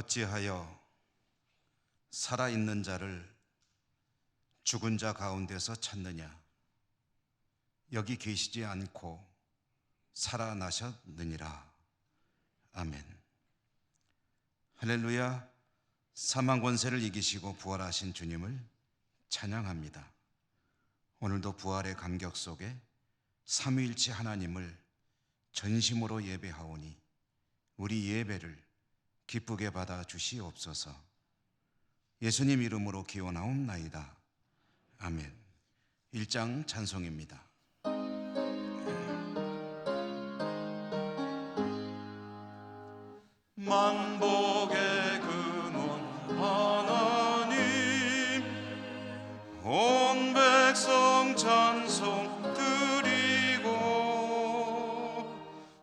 어찌하여 살아있는 자를 죽은 자 가운데서 찾느냐? 여기 계시지 않고 살아나셨느니라. 아멘. 할렐루야. 사망 권세를 이기시고 부활하신 주님을 찬양합니다. 오늘도 부활의 감격 속에 삼위일체 하나님을 전심으로 예배하오니 우리 예배를 기쁘게 받아 주시옵소서. 예수님 이름으로 기원하옵나이다. 아멘. 1장 찬송입니다. 만복의 근원 하나님, 온 백성 찬송 드리고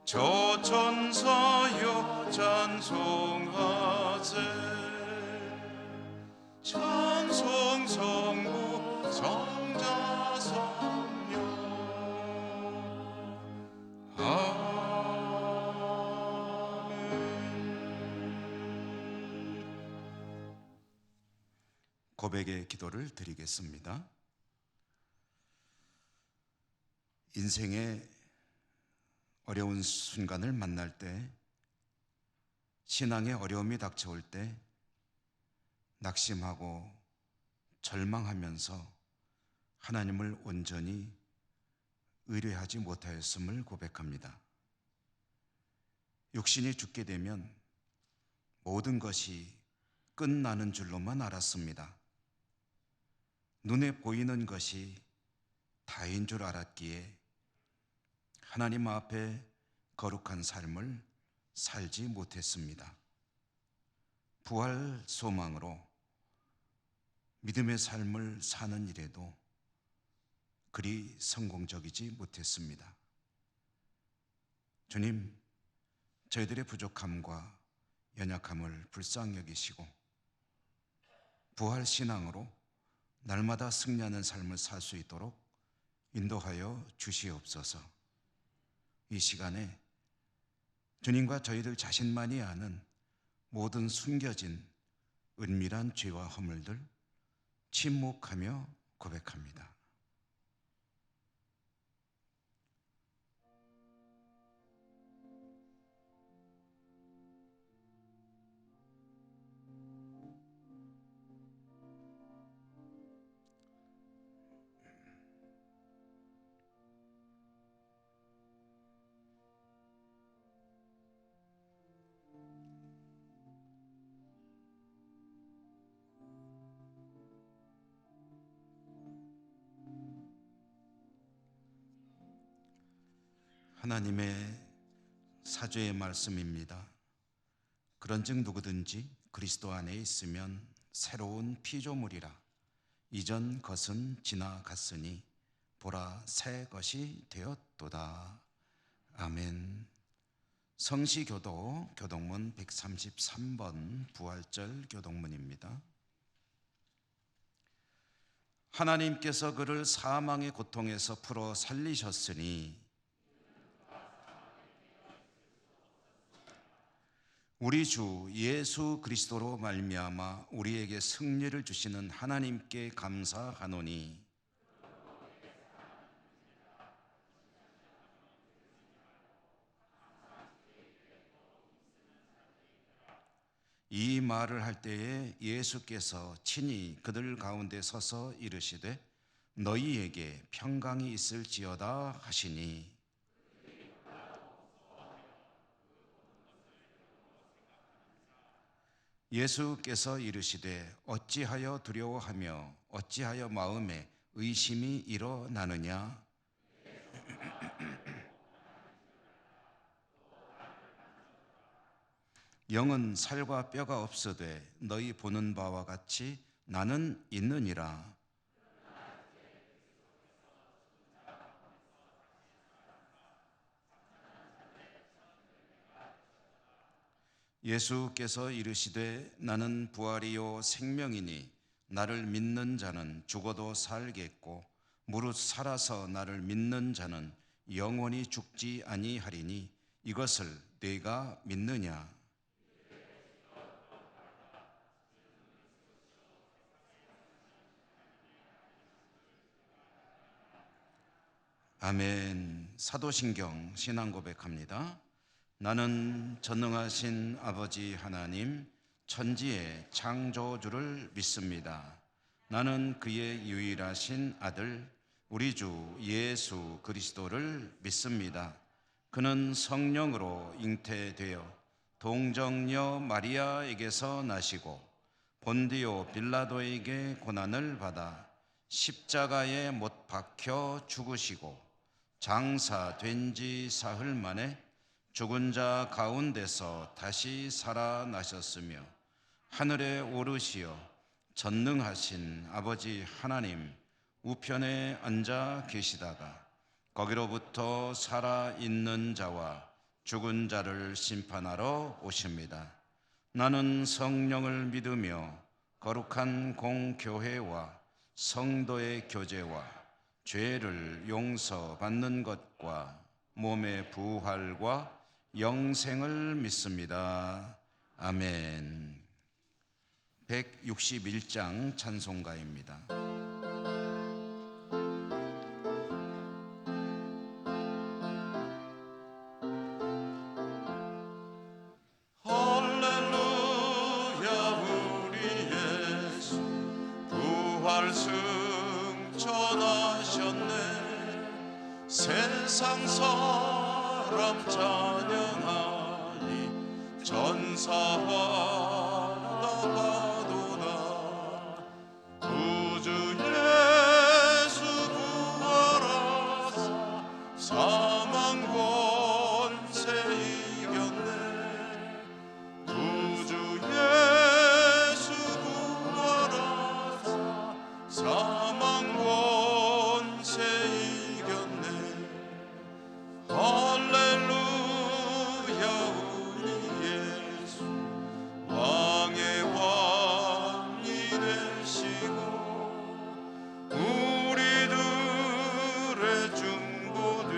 저 천사여 찬송하세. 찬송 성부 성자 성령 고백의 기도를 드리겠습니다. 인생의 어려운 순간을 만날 때, 신앙의 어려움이 닥쳐올 때 낙심하고 절망하면서 하나님을 온전히 의뢰하지 못하였음을 고백합니다. 육신이 죽게 되면 모든 것이 끝나는 줄로만 알았습니다. 눈에 보이는 것이 다인 줄 알았기에 하나님 앞에 거룩한 삶을 살지 못했습니다. 부활 소망으로 믿음의 삶을 사는 일에도 그리 성공적이지 못했습니다. 주님, 저희들의 부족함과 연약함을 불쌍히 여기시고 부활 신앙으로 날마다 승리하는 삶을 살 수 있도록 인도하여 주시옵소서. 이 시간에 주님과 저희들 자신만이 아는 모든 숨겨진 은밀한 죄와 허물들 침묵하며 고백합니다. 하나님의 사죄의 말씀입니다. 그런즉 누구든지 그리스도 안에 있으면 새로운 피조물이라. 이전 것은 지나갔으니 보라 새 것이 되었도다. 아멘. 성시교도 교동문 133번 부활절 교동문입니다. 하나님께서 그를 사망의 고통에서 풀어 살리셨으니 우리 주 예수 그리스도로 말미암아 우리에게 승리를 주시는 하나님께 감사하노니 이 말을 할 때에 예수께서 친히 그들 가운데 서서 이르시되 너희에게 평강이 있을지어다 하시니 예수께서 이르시되 어찌하여 두려워하며 어찌하여 마음에 의심이 일어나느냐. 영은 살과 뼈가 없으되 너희 보는 바와 같이 나는 있느니라. 예수께서 이르시되 나는 부활이요 생명이니 나를 믿는 자는 죽어도 살겠고 무릇 살아서 나를 믿는 자는 영원히 죽지 아니하리니 이것을 네가 믿느냐. 아멘. 사도신경 신앙 고백합니다. 나는 전능하신 아버지 하나님 천지의 창조주를 믿습니다. 나는 그의 유일하신 아들 우리 주 예수 그리스도를 믿습니다. 그는 성령으로 잉태되어 동정녀 마리아에게서 나시고 본디오 빌라도에게 고난을 받아 십자가에 못 박혀 죽으시고 장사된 지 사흘 만에 죽은 자 가운데서 다시 살아나셨으며 하늘에 오르시어 전능하신 아버지 하나님 우편에 앉아 계시다가 거기로부터 살아있는 자와 죽은 자를 심판하러 오십니다. 나는 성령을 믿으며 거룩한 공교회와 성도의 교제와 죄를 용서받는 것과 몸의 부활과 영생을 믿습니다. 아멘. 161장 찬송가입니다. 할렐루야 우리 예수 부활 승천하셨네. 세상 사람 찬양하니 전사와 나가도다. 구주 예수 부활하사 사망 권세 이겼네. 구주 예수 부활하사 사망 권세 이겼네. 할렐루야 우리 예수 왕의 왕이 되시고 우리들의 중보되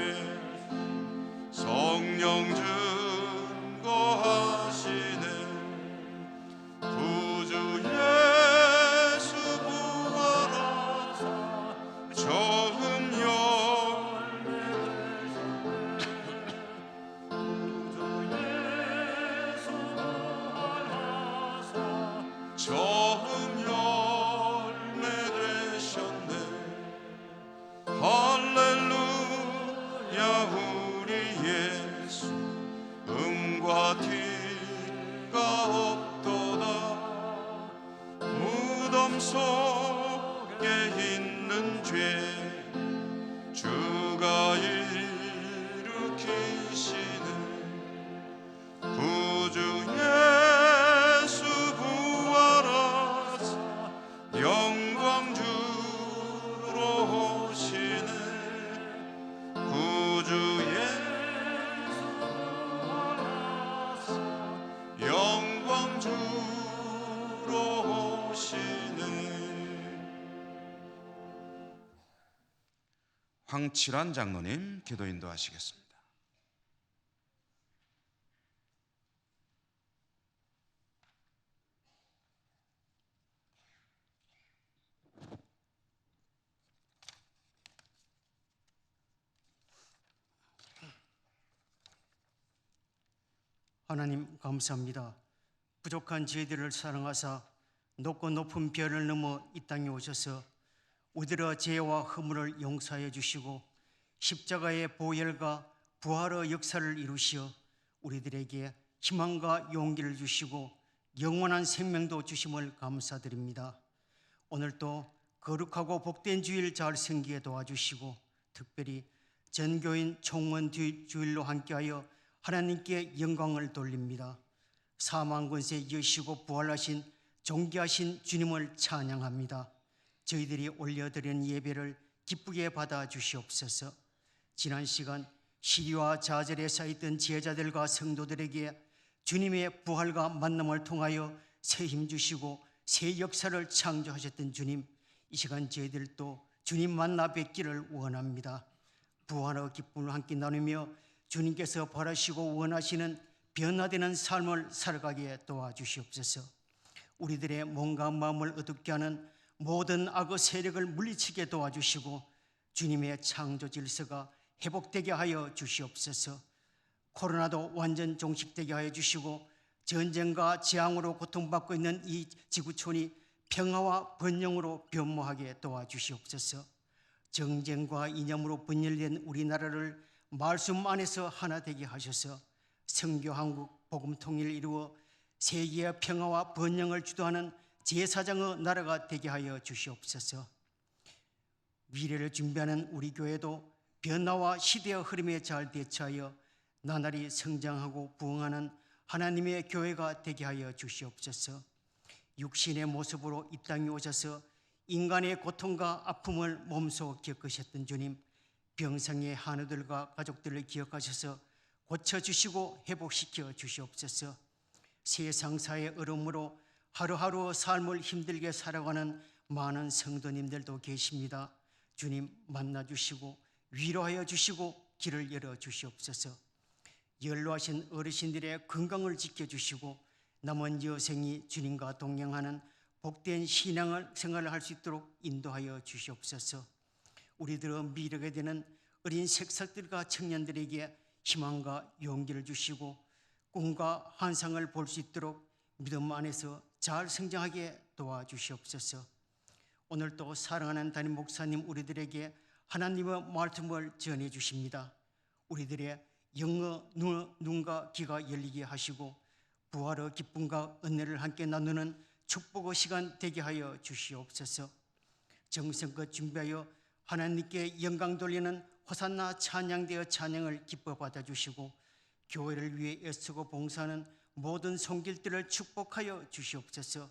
성령 증거하시네. 구주 예수 부활하사 처음 열매 되셨네. 할렐루야 우리 예수 음과 티가 없도다. 무덤 속에 있는 죄 주가 일으키시네. 구주 예수 부활하사 영광 주로 오시네. 구주 예수 부활하사 영광 주로 오시네. 황칠환 장로님 기도 인도하시겠습니다. 하나님 감사합니다. 부족한 저희들을 사랑하사 높고 높은 별을 넘어 이 땅에 오셔서 우리들의 죄와 허물을 용서하여 주시고 십자가의 보혈과 부활의 역사를 이루시어 우리들에게 희망과 용기를 주시고 영원한 생명도 주심을 감사드립니다. 오늘도 거룩하고 복된 주일 잘 섬기게 도와주시고 특별히 전교인 총원 주일로 함께하여 하나님께 영광을 돌립니다. 사망 권세 여시고 부활하신 존귀하신 주님을 찬양합니다. 저희들이 올려드리는 예배를 기쁘게 받아 주시옵소서. 지난 시간 시리와 좌절에 쌓였던 제자들과 성도들에게 주님의 부활과 만남을 통하여 새 힘 주시고 새 역사를 창조하셨던 주님, 이 시간 저희들도 주님 만나 뵙기를 원합니다. 부활의 기쁨을 함께 나누며 주님께서 바라시고 원하시는 변화되는 삶을 살아가게 도와주시옵소서. 우리들의 몸과 마음을 어둡게 하는 모든 악의 세력을 물리치게 도와주시고 주님의 창조 질서가 회복되게 하여 주시옵소서. 코로나도 완전 종식되게 하여 주시고 전쟁과 재앙으로 고통받고 있는 이 지구촌이 평화와 번영으로 변모하게 도와주시옵소서. 정쟁과 이념으로 분열된 우리나라를 말씀 안에서 하나 되게 하셔서 선교 한국 복음 통일을 이루어 세계의 평화와 번영을 주도하는 제사장의 나라가 되게 하여 주시옵소서. 미래를 준비하는 우리 교회도 변화와 시대의 흐름에 잘 대처하여 나날이 성장하고 부흥하는 하나님의 교회가 되게 하여 주시옵소서. 육신의 모습으로 이 땅에 오셔서 인간의 고통과 아픔을 몸소 겪으셨던 주님, 병상의 한우들과 가족들을 기억하셔서 고쳐주시고 회복시켜 주시옵소서. 세상사의 어려움으로 하루하루 삶을 힘들게 살아가는 많은 성도님들도 계십니다. 주님 만나주시고 위로하여 주시고 길을 열어 주시옵소서. 연로하신 어르신들의 건강을 지켜주시고 남은 여생이 주님과 동행하는 복된 신앙생활을 할 수 있도록 인도하여 주시옵소서. 우리들의 미래가 되는 어린 색살들과 청년들에게 희망과 용기를 주시고 꿈과 환상을 볼 수 있도록 믿음 안에서 잘 성장하게 도와주시옵소서. 오늘 또 사랑하는 담임 목사님 우리들에게 하나님의 말씀을 전해 주십니다. 우리들의 영어 눈과 귀가 열리게 하시고 부활의 기쁨과 은혜를 함께 나누는 축복의 시간 되게 하여 주시옵소서. 정성껏 준비하여 하나님께 영광 돌리는 호산나 찬양되어 찬양을 기뻐 받아주시고 교회를 위해 애쓰고 봉사하는 모든 손길들을 축복하여 주시옵소서.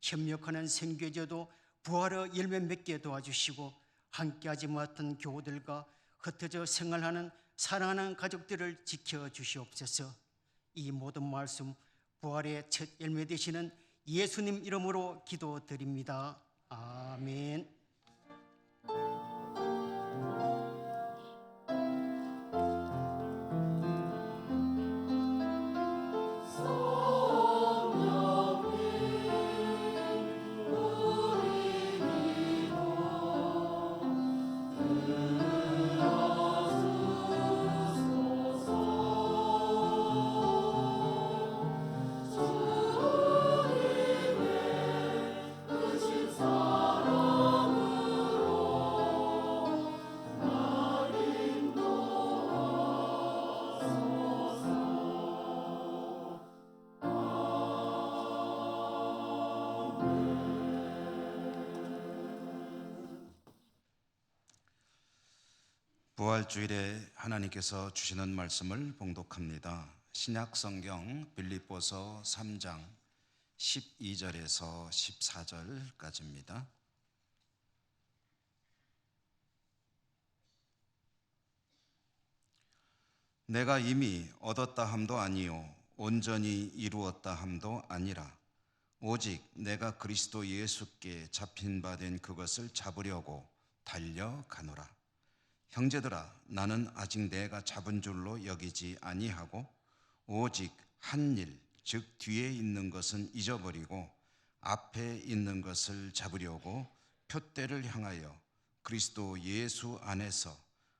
협력하는 선교제도 부활의 열매 맺게 도와주시고 함께하지 못한 교우들과 흩어져 생활하는 사랑하는 가족들을 지켜주시옵소서. 이 모든 말씀 부활의 첫 열매 되시는 예수님 이름으로 기도드립니다. 아멘. 부활주일에 하나님께서 주시는 말씀을 봉독합니다. 신약성경 빌립보서 3장 12절에서 14절까지입니다. 내가 이미 얻었다 함도 아니요 온전히 이루었다 함도 아니라 오직 내가 그리스도 예수께 잡힌 바 된 그것을 잡으려고 달려가노라. 형제들아, 나는 아직 내가 잡은 줄로 여기지 아니하고 오직 한 일, 즉 뒤에 있는 것은 잊어버리고 앞에 있는 것을 잡으려고 표대를 향하여 그리스도 예수 안에서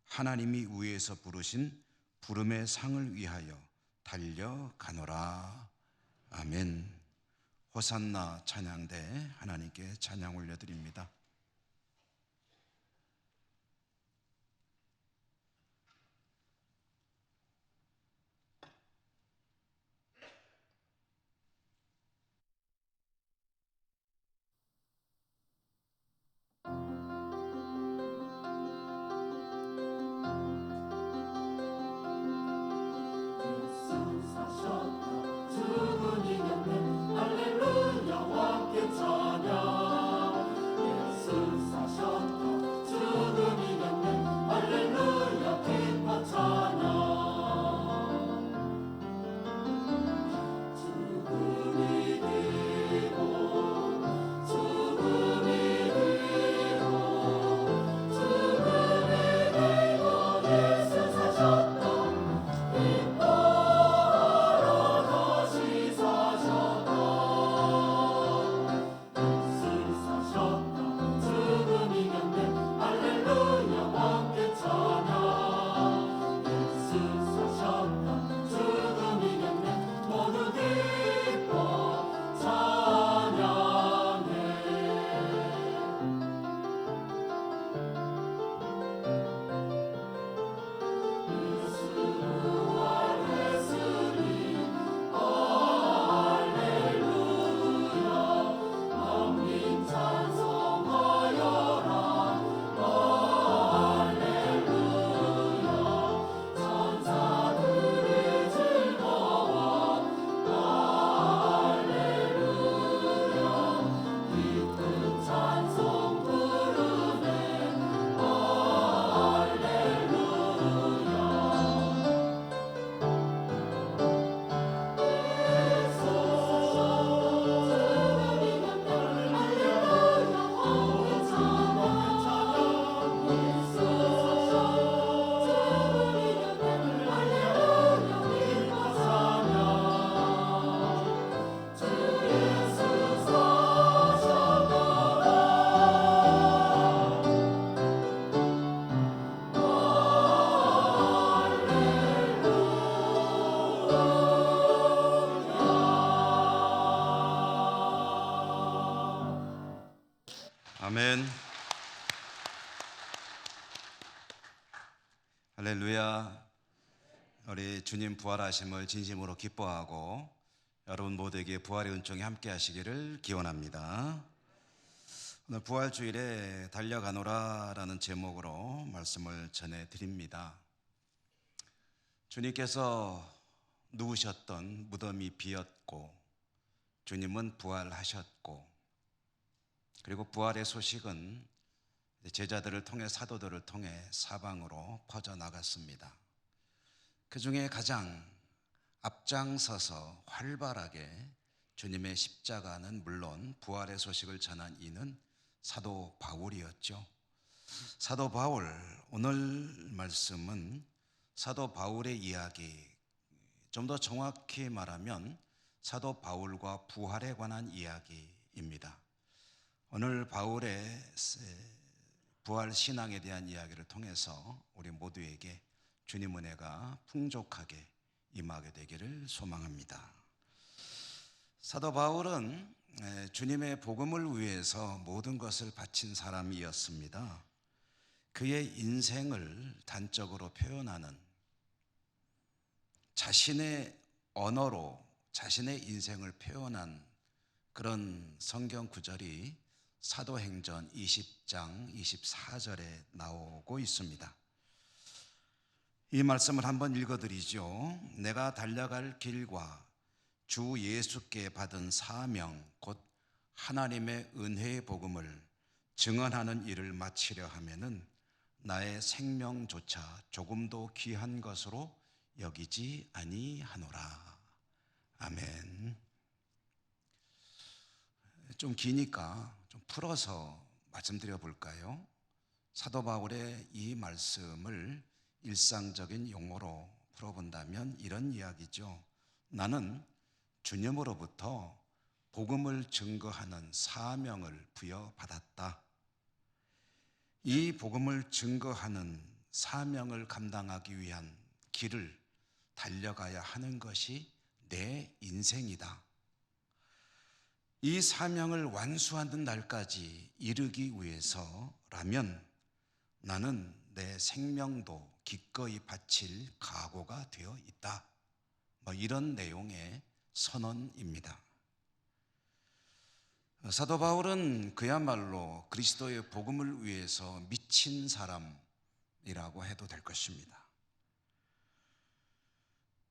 하나님이 위에서 부르신 부름의 상을 위하여 달려가노라. 아멘. 호산나 찬양대 하나님께 찬양 올려드립니다. 주는 이겼네 할렐루야 함께 찬양 예수 할렐루야. 우리 주님 부활하심을 진심으로 기뻐하고 여러분 모두에게 부활의 은총이 함께 하시기를 기원합니다. 오늘 부활주일에 달려가노라라는 제목으로 말씀을 전해드립니다. 주님께서 누우셨던 무덤이 비었고 주님은 부활하셨고, 그리고 부활의 소식은 제자들을 통해, 사도들을 통해 사방으로 퍼져나갔습니다. 그 중에 가장 앞장서서 활발하게 주님의 십자가는 물론 부활의 소식을 전한 이는 사도 바울이었죠. 사도 바울, 오늘 말씀은 사도 바울의 이야기, 좀 더 정확히 말하면 사도 바울과 부활에 관한 이야기입니다. 오늘 바울의 부활 신앙에 대한 이야기를 통해서 우리 모두에게 주님 은혜가 풍족하게 임하게 되기를 소망합니다. 사도 바울은 주님의 복음을 위해서 모든 것을 바친 사람이었습니다. 그의 인생을 단적으로 표현하는, 자신의 언어로 자신의 인생을 표현한 그런 성경 구절이 사도행전 20장 24절에 나오고 있습니다. 이 말씀을 한번 읽어드리죠. 내가 달려갈 길과 주 예수께 받은 사명 곧 하나님의 은혜의 복음을 증언하는 일을 마치려 하면은 나의 생명조차 조금도 귀한 것으로 여기지 아니하노라. 아멘. 좀 기니까 좀 풀어서 말씀드려 볼까요? 사도 바울의 이 말씀을 일상적인 용어로 풀어본다면 이런 이야기죠. 나는 주님으로부터 복음을 증거하는 사명을 부여받았다. 이 복음을 증거하는 사명을 감당하기 위한 길을 달려가야 하는 것이 내 인생이다. 이 사명을 완수하는 날까지 이르기 위해서라면 나는 내 생명도 기꺼이 바칠 각오가 되어 있다. 이런 내용의 선언입니다. 사도 바울은 그야말로 그리스도의 복음을 위해서 미친 사람이라고 해도 될 것입니다.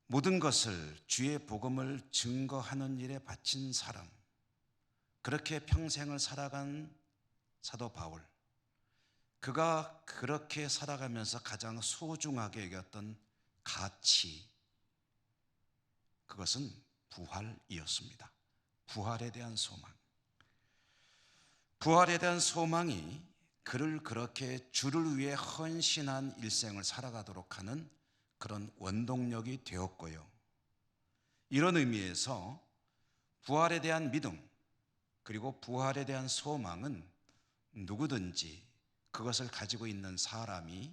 모든 것을 주의 복음을 증거하는 일에 바친 사람, 그렇게 평생을 살아간 사도 바울, 그가 그렇게 살아가면서 가장 소중하게 여겼던 가치, 그것은 부활이었습니다. 부활에 대한 소망. 부활에 대한 소망이 그를 그렇게 주를 위해 헌신한 일생을 살아가도록 하는 그런 원동력이 되었고요. 이런 의미에서 부활에 대한 믿음, 그리고 부활에 대한 소망은 누구든지 그것을 가지고 있는 사람이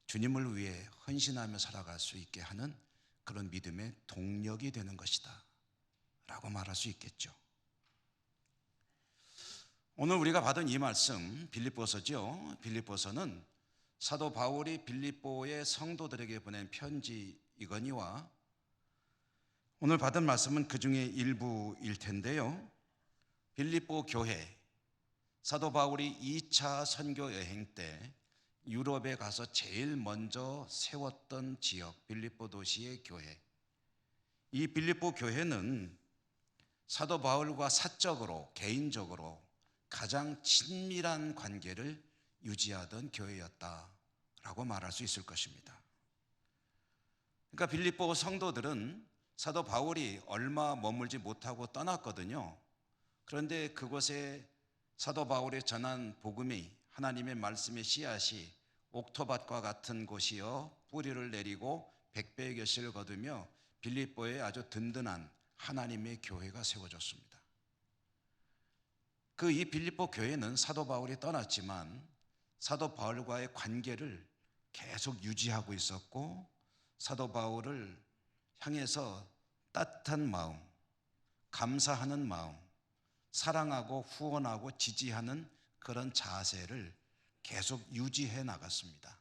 주님을 위해 헌신하며 살아갈 수 있게 하는 그런 믿음의 동력이 되는 것이다 라고 말할 수 있겠죠. 오늘 우리가 받은 이 말씀 빌립보서죠. 빌립보서는 사도 바울이 빌립보의 성도들에게 보낸 편지이거니와 오늘 받은 말씀은 그 중에 일부일 텐데요. 빌립보 교회, 사도 바울이 2차 선교 여행 때 유럽에 가서 제일 먼저 세웠던 지역 빌립보 도시의 교회, 이 빌립보 교회는 사도 바울과 사적으로 개인적으로 가장 친밀한 관계를 유지하던 교회였다라고 말할 수 있을 것입니다. 그러니까 빌립보 성도들은 사도 바울이 얼마 머물지 못하고 떠났거든요. 그런데 그곳에 사도 바울이 전한 복음이, 하나님의 말씀의 씨앗이 옥토밭과 같은 곳이여 뿌리를 내리고 백배의 결실을 거두며 빌립보에 아주 든든한 하나님의 교회가 세워졌습니다. 그 이 빌립보 교회는 사도 바울이 떠났지만 사도 바울과의 관계를 계속 유지하고 있었고, 사도 바울을 향해서 따뜻한 마음, 감사하는 마음, 사랑하고 후원하고 지지하는 그런 자세를 계속 유지해 나갔습니다.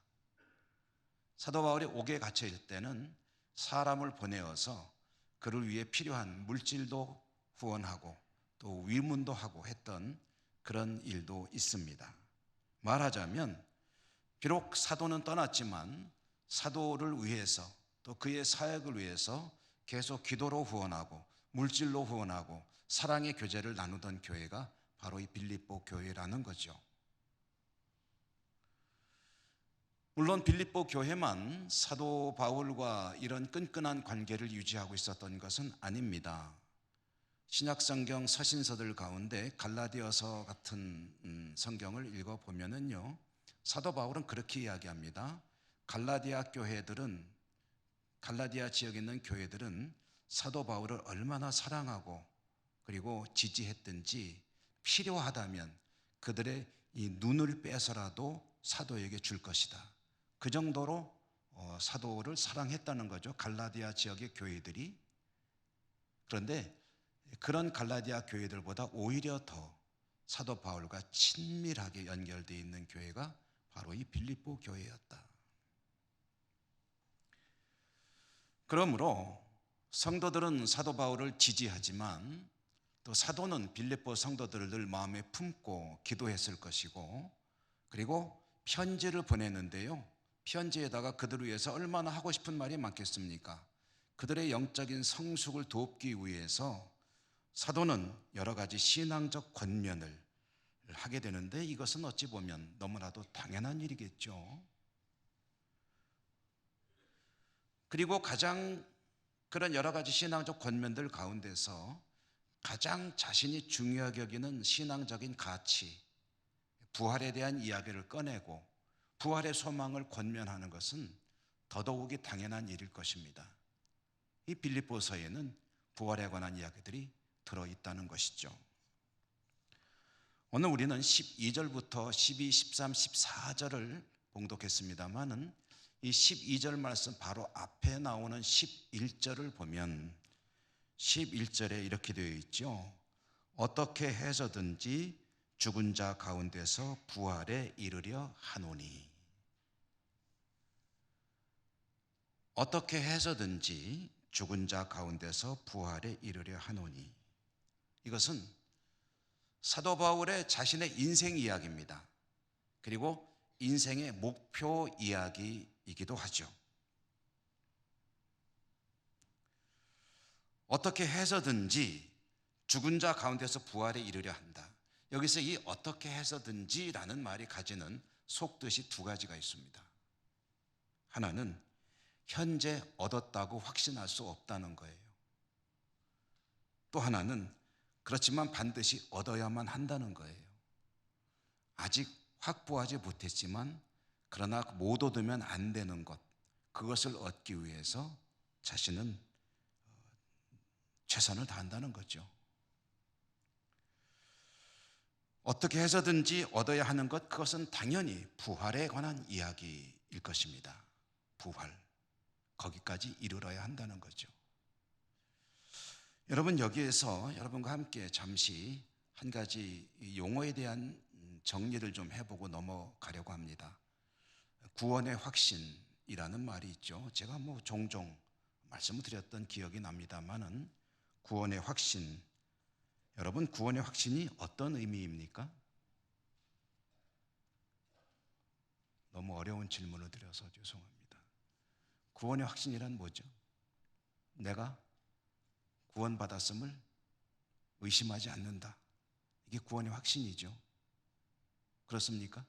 사도 바울이 옥에 갇혀 있을 때는 사람을 보내어서 그를 위해 필요한 물질도 후원하고 또 위문도 하고 했던 그런 일도 있습니다. 말하자면 비록 사도는 떠났지만 사도를 위해서 또 그의 사역을 위해서 계속 기도로 후원하고 물질로 후원하고 사랑의 교제를 나누던 교회가 바로 이 빌립보 교회라는 거죠. 물론 빌립보 교회만 사도 바울과 이런 끈끈한 관계를 유지하고 있었던 것은 아닙니다. 신약성경 서신서들 가운데 갈라디아서 같은 성경을 읽어보면은요, 사도 바울은 그렇게 이야기합니다. 갈라디아 지역에 있는 교회들은 사도 바울을 얼마나 사랑하고 그리고 지지했든지 필요하다면 그들의 이 눈을 빼서라도 사도에게 줄 것이다. 그 정도로 사도를 사랑했다는 거죠, 갈라디아 지역의 교회들이. 그런데 그런 갈라디아 교회들보다 오히려 더 사도 바울과 친밀하게 연결되어 있는 교회가 바로 이 빌립보 교회였다. 그러므로 성도들은 사도 바울을 지지하지만 또 사도는 빌립보 성도들을 늘 마음에 품고 기도했을 것이고, 그리고 편지를 보내는데요, 편지에다가 그들을 위해서 얼마나 하고 싶은 말이 많겠습니까? 그들의 영적인 성숙을 돕기 위해서 사도는 여러 가지 신앙적 권면을 하게 되는데, 이것은 어찌 보면 너무나도 당연한 일이겠죠. 그리고 가장 그런 여러 가지 신앙적 권면들 가운데서 가장 자신이 중요하게 여기는 신앙적인 가치, 부활에 대한 이야기를 꺼내고 부활의 소망을 권면하는 것은 더더욱이 당연한 일일 것입니다. 이 빌립보서에는 부활에 관한 이야기들이 들어있다는 것이죠. 오늘 우리는 12절부터 12, 13, 14절을 봉독했습니다마는 이 12절 말씀 바로 앞에 나오는 11절을 보면 11절에 이렇게 되어 있죠. 어떻게 해서든지 죽은 자 가운데서 부활에 이르려 하노니. 어떻게 해서든지 죽은 자 가운데서 부활에 이르려 하노니. 이것은 사도 바울의 자신의 인생 이야기입니다. 그리고 인생의 목표 이야기이기도 하죠. 어떻게 해서든지 죽은 자 가운데서 부활에 이르려 한다. 여기서 이 어떻게 해서든지라는 말이 가지는 속뜻이 두 가지가 있습니다. 하나는 현재 얻었다고 확신할 수 없다는 거예요. 또 하나는 그렇지만 반드시 얻어야만 한다는 거예요. 아직 확보하지 못했지만 그러나 못 얻으면 안 되는 것, 그것을 얻기 위해서 자신은 최선을 다한다는 거죠. 어떻게 해서든지 얻어야 하는 것, 그것은 당연히 부활에 관한 이야기일 것입니다. 부활, 거기까지 이르러야 한다는 거죠. 여러분, 여기에서 여러분과 함께 잠시 한 가지 용어에 대한 정리를 좀 해보고 넘어가려고 합니다. 구원의 확신이라는 말이 있죠. 제가 종종 말씀을 드렸던 기억이 납니다만은 구원의 확신, 여러분, 구원의 확신이 어떤 의미입니까? 너무 어려운 질문을 드려서 죄송합니다. 구원의 확신이란 뭐죠? 내가 구원받았음을 의심하지 않는다. 이게 구원의 확신이죠. 그렇습니까?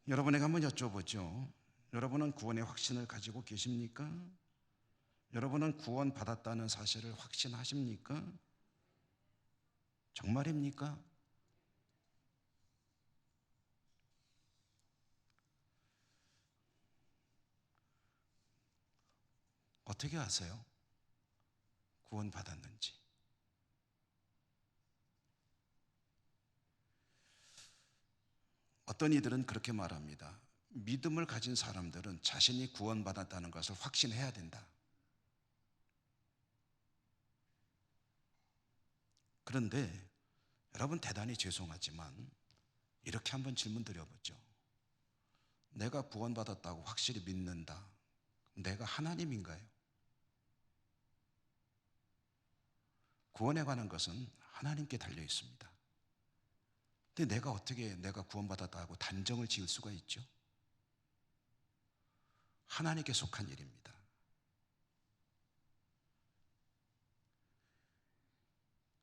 여러분에게 한번 여쭤보죠. 여러분은 구원의 확신을 가지고 계십니까? 여러분은 구원받았다는 사실을 확신하십니까? 정말입니까? 어떻게 아세요? 구원받았는지. 어떤 이들은 그렇게 말합니다. 믿음을 가진 사람들은 자신이 구원받았다는 것을 확신해야 된다. 그런데 여러분, 대단히 죄송하지만 이렇게 한번 질문 드려보죠. 내가 구원받았다고 확실히 믿는다. 내가 하나님인가요? 구원에 관한 것은 하나님께 달려 있습니다. 근데 내가 어떻게 내가 구원받았다고 단정을 지을 수가 있죠? 하나님께 속한 일입니다.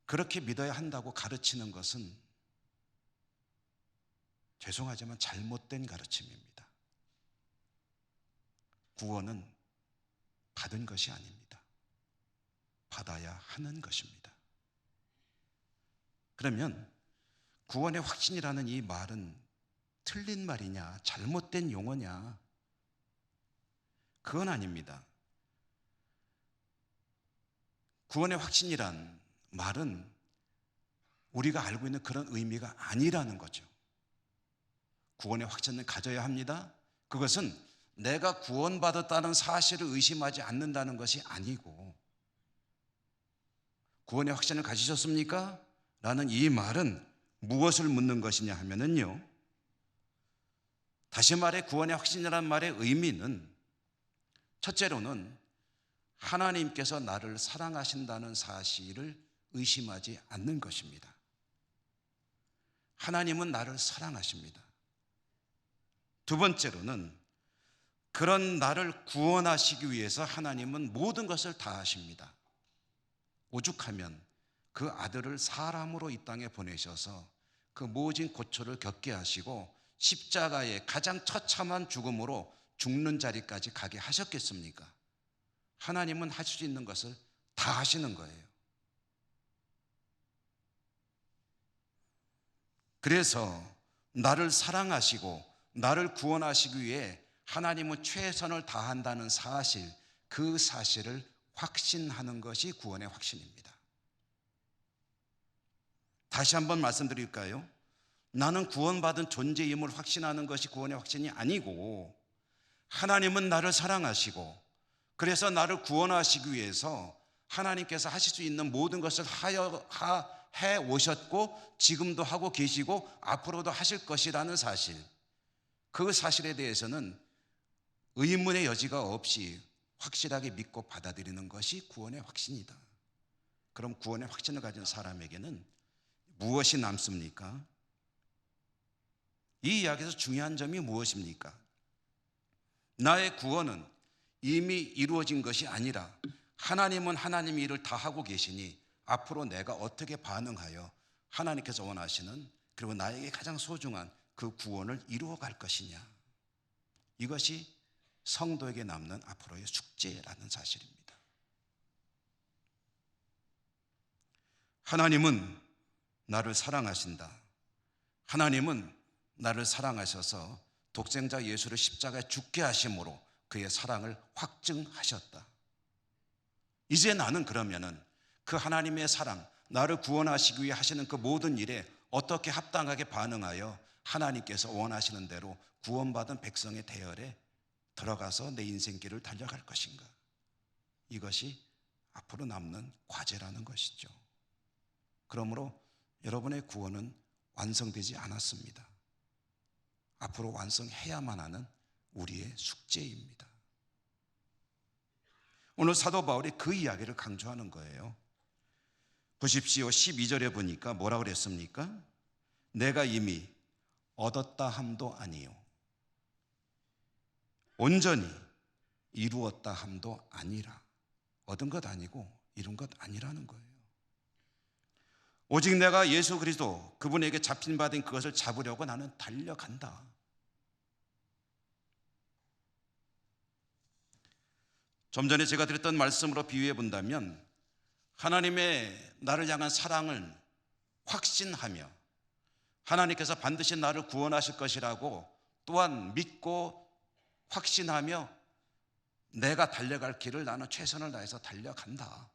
그렇게 믿어야 한다고 가르치는 것은 죄송하지만 잘못된 가르침입니다. 구원은 받은 것이 아닙니다. 받아야 하는 것입니다. 그러면 구원의 확신이라는 이 말은 틀린 말이냐, 잘못된 용어냐? 그건 아닙니다. 구원의 확신이란 말은 우리가 알고 있는 그런 의미가 아니라는 거죠. 구원의 확신을 가져야 합니다. 그것은 내가 구원받았다는 사실을 의심하지 않는다는 것이 아니고, 구원의 확신을 가지셨습니까? 라는 이 말은 무엇을 묻는 것이냐 하면은요, 다시 말해 구원의 확신이라는 말의 의미는 첫째로는 하나님께서 나를 사랑하신다는 사실을 의심하지 않는 것입니다. 하나님은 나를 사랑하십니다. 두 번째로는 그런 나를 구원하시기 위해서 하나님은 모든 것을 다 하십니다. 오죽하면 그 아들을 사람으로 이 땅에 보내셔서 그 모진 고초를 겪게 하시고 십자가의 가장 처참한 죽음으로 죽는 자리까지 가게 하셨겠습니까? 하나님은 하실 수 있는 것을 다 하시는 거예요. 그래서 나를 사랑하시고 나를 구원하시기 위해 하나님은 최선을 다한다는 사실, 그 사실을 확신하는 것이 구원의 확신입니다. 다시 한번 말씀드릴까요? 나는 구원받은 존재임을 확신하는 것이 구원의 확신이 아니고, 하나님은 나를 사랑하시고 그래서 나를 구원하시기 위해서 하나님께서 하실 수 있는 모든 것을 해 오셨고 지금도 하고 계시고 앞으로도 하실 것이라는 사실, 그 사실에 대해서는 의문의 여지가 없이 확실하게 믿고 받아들이는 것이 구원의 확신이다. 그럼 구원의 확신을 가진 사람에게는 무엇이 남습니까? 이 이야기에서 중요한 점이 무엇입니까? 나의 구원은 이미 이루어진 것이 아니라 하나님은 하나님의 일을 다 하고 계시니 앞으로 내가 어떻게 반응하여 하나님께서 원하시는, 그리고 나에게 가장 소중한 그 구원을 이루어 갈 것이냐. 이것이 성도에게 남는 앞으로의 숙제라는 사실입니다. 하나님은 나를 사랑하신다. 하나님은 나를 사랑하셔서 독생자 예수를 십자가에 죽게 하심으로 그의 사랑을 확증하셨다. 이제 나는 그러면은 그 하나님의 사랑, 나를 구원하시기 위해 하시는 그 모든 일에 어떻게 합당하게 반응하여 하나님께서 원하시는 대로 구원받은 백성의 대열에 들어가서 내 인생길을 달려갈 것인가? 이것이 앞으로 남는 과제라는 것이죠. 그러므로 여러분의 구원은 완성되지 않았습니다. 앞으로 완성해야만 하는 우리의 숙제입니다. 오늘 사도 바울이 그 이야기를 강조하는 거예요. 보십시오. 12절에 보니까 뭐라고 그랬습니까? 내가 이미 얻었다 함도 아니요 온전히 이루었다 함도 아니라. 얻은 것 아니고 이룬 것 아니라는 거예요. 오직 내가 예수 그리스도 그분에게 잡힌 바 된 그것을 잡으려고 나는 달려간다. 좀 전에 제가 드렸던 말씀으로 비유해 본다면, 하나님의 나를 향한 사랑을 확신하며 하나님께서 반드시 나를 구원하실 것이라고 또한 믿고 확신하며 내가 달려갈 길을 나는 최선을 다해서 달려간다.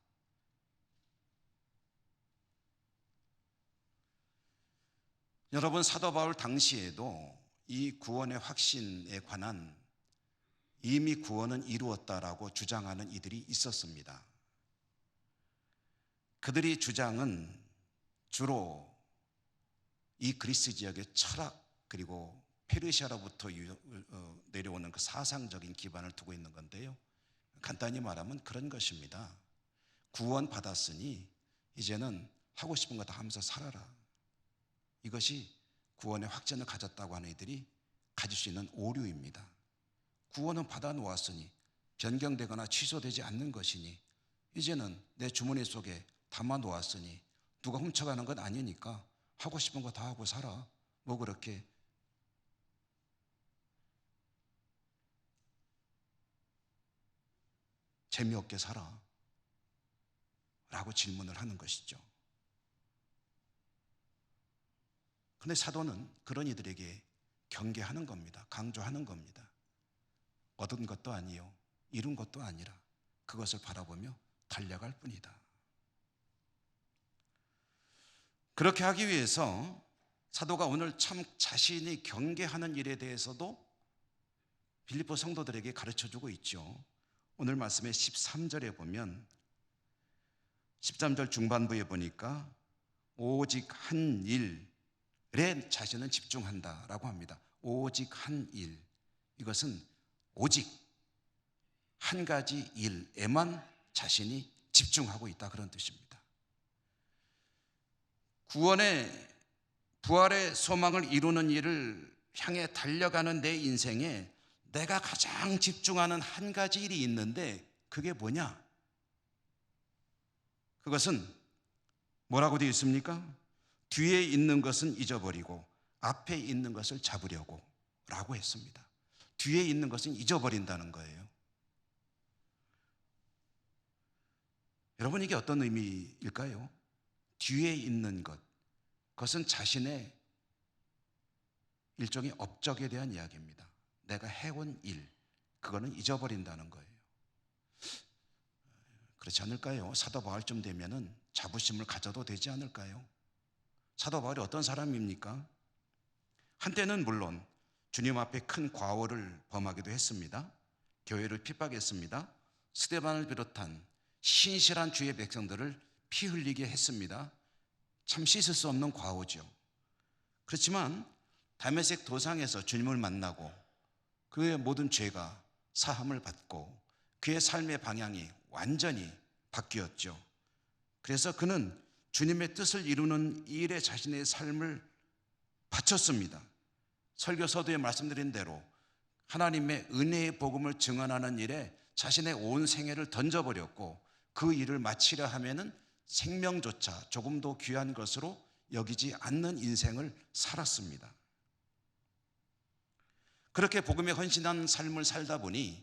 여러분, 사도 바울 당시에도 이 구원의 확신에 관한 이미 구원은 이루었다라고 주장하는 이들이 있었습니다. 그들의 주장은 주로 이 그리스 지역의 철학 그리고 페르시아로부터 내려오는 그 사상적인 기반을 두고 있는 건데요. 간단히 말하면 그런 것입니다. 구원 받았으니 이제는 하고 싶은 거 다 하면서 살아라. 이것이 구원의 확전을 가졌다고 하는 이들이 가질 수 있는 오류입니다. 구원은 받아 놓았으니 변경되거나 취소되지 않는 것이니 이제는 내 주머니 속에 담아 놓았으니 누가 훔쳐가는 건 아니니까 하고 싶은 거 다 하고 살아. 뭐 그렇게 재미없게 살아 라고 질문을 하는 것이죠. 그런데 사도는 그런 이들에게 경계하는 겁니다. 강조하는 겁니다. 얻은 것도 아니요 이룬 것도 아니라 그것을 바라보며 달려갈 뿐이다. 그렇게 하기 위해서 사도가 오늘 참 자신이 경계하는 일에 대해서도 빌립보 성도들에게 가르쳐주고 있죠. 오늘 말씀의 13절에 보면 13절 중반부에 보니까 오직 한 일에 자신은 집중한다라고 합니다. 오직 한 일, 이것은 오직 한 가지 일에만 자신이 집중하고 있다, 그런 뜻입니다. 구원의 부활의 소망을 이루는 일을 향해 달려가는 내 인생에 내가 가장 집중하는 한 가지 일이 있는데 그게 뭐냐? 그것은 뭐라고 되어 있습니까? 뒤에 있는 것은 잊어버리고 앞에 있는 것을 잡으려고 라고 했습니다. 뒤에 있는 것은 잊어버린다는 거예요. 여러분, 이게 어떤 의미일까요? 뒤에 있는 것, 그것은 자신의 일종의 업적에 대한 이야기입니다. 내가 해온 일, 그거는 잊어버린다는 거예요. 그렇지 않을까요? 사도 바울쯤 되면은 자부심을 가져도 되지 않을까요? 사도 바울이 어떤 사람입니까? 한때는 물론 주님 앞에 큰 과오를 범하기도 했습니다. 교회를 핍박했습니다. 스데반을 비롯한 신실한 주의 백성들을 피 흘리게 했습니다. 참 씻을 수 없는 과오죠. 그렇지만 다메섹 도상에서 주님을 만나고 그의 모든 죄가 사함을 받고 그의 삶의 방향이 완전히 바뀌었죠. 그래서 그는 주님의 뜻을 이루는 일에 자신의 삶을 바쳤습니다. 설교 서두에 말씀드린 대로 하나님의 은혜의 복음을 증언하는 일에 자신의 온 생애를 던져버렸고 그 일을 마치려 하면은 생명조차 조금도 귀한 것으로 여기지 않는 인생을 살았습니다. 그렇게 복음에 헌신한 삶을 살다 보니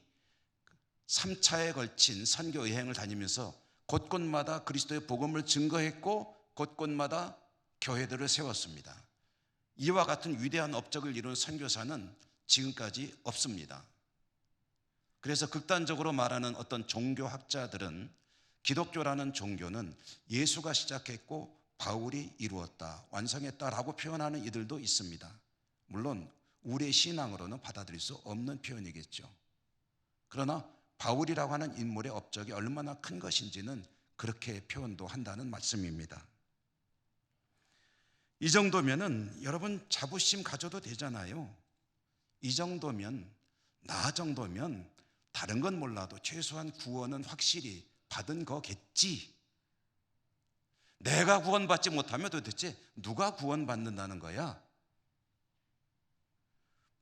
3차에 걸친 선교 여행을 다니면서 곳곳마다 그리스도의 복음을 증거했고 곳곳마다 교회들을 세웠습니다. 이와 같은 위대한 업적을 이룬 선교사는 지금까지 없습니다. 그래서 극단적으로 말하는 어떤 종교학자들은 기독교라는 종교는 예수가 시작했고 바울이 이루었다, 완성했다라고 표현하는 이들도 있습니다. 물론 우리의 신앙으로는 받아들일 수 없는 표현이겠죠. 그러나 바울이라고 하는 인물의 업적이 얼마나 큰 것인지는 그렇게 표현도 한다는 말씀입니다. 이 정도면은 여러분 자부심 가져도 되잖아요. 이 정도면, 나 정도면 다른 건 몰라도 최소한 구원은 확실히 받은 거겠지. 내가 구원받지 못하면 도대체 누가 구원받는다는 거야?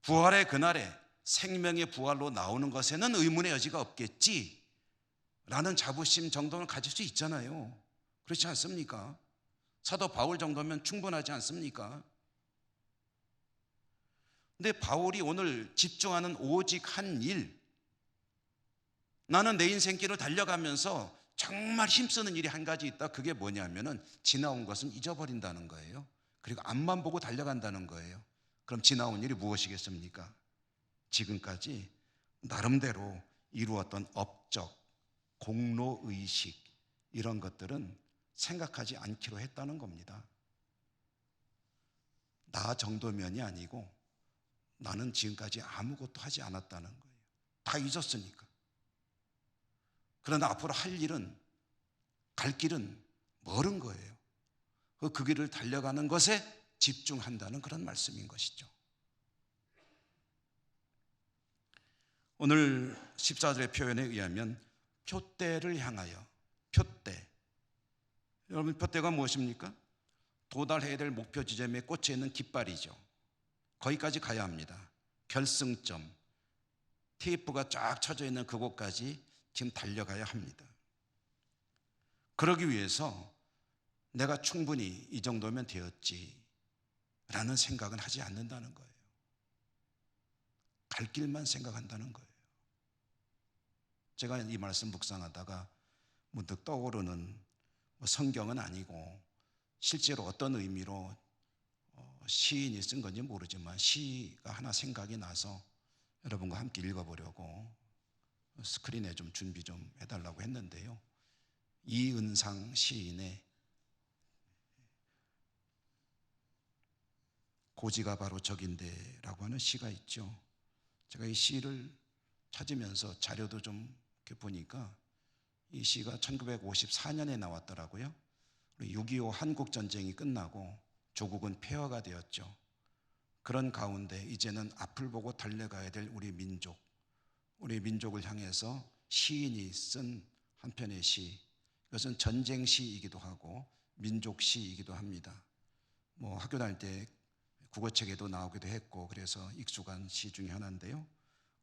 부활의 그날에 생명의 부활로 나오는 것에는 의문의 여지가 없겠지 라는 자부심 정도는 가질 수 있잖아요. 그렇지 않습니까? 사도 바울 정도면 충분하지 않습니까? 근데 바울이 오늘 집중하는 오직 한 일, 나는 내 인생길을 달려가면서 정말 힘쓰는 일이 한 가지 있다. 그게 뭐냐면은 지나온 것은 잊어버린다는 거예요. 그리고 앞만 보고 달려간다는 거예요. 그럼 지나온 일이 무엇이겠습니까? 지금까지 나름대로 이루었던 업적, 공로의식, 이런 것들은 생각하지 않기로 했다는 겁니다. 나 정도면이 아니고 나는 지금까지 아무것도 하지 않았다는 거예요. 다 잊었으니까. 그러나 앞으로 할 일은, 갈 길은 멀은 거예요. 그 길을 달려가는 것에 집중한다는 그런 말씀인 것이죠. 오늘 14절의 표현에 의하면 표대를 향하여, 표대. 여러분, 표대가 무엇입니까? 도달해야 될 목표 지점에 꽂혀 있는 깃발이죠. 거기까지 가야 합니다. 결승점, 테이프가 쫙 쳐져 있는 그곳까지 지금 달려가야 합니다. 그러기 위해서 내가 충분히 이 정도면 되었지 라는 생각은 하지 않는다는 거예요. 갈 길만 생각한다는 거예요. 제가 이 말씀 묵상하다가 문득 떠오르는, 성경은 아니고 실제로 어떤 의미로 시인이 쓴 건지 모르지만 시가 하나 생각이 나서 여러분과 함께 읽어보려고 스크린에 좀 준비 좀 해달라고 했는데요. 이은상 시인의 고지가 바로 적인데 라고 하는 시가 있죠. 제가 이 시를 찾으면서 자료도 좀 이렇게 보니까 이 시가 1954년에 나왔더라고요. 6.25 한국전쟁이 끝나고 조국은 폐허가 되었죠. 그런 가운데 이제는 앞을 보고 달려가야 될 우리 민족을 향해서 시인이 쓴 한 편의 시, 이것은 전쟁시이기도 하고 민족시이기도 합니다. 학교 다닐 때 국어책에도 나오기도 했고 그래서 익숙한 시 중에 하나인데요.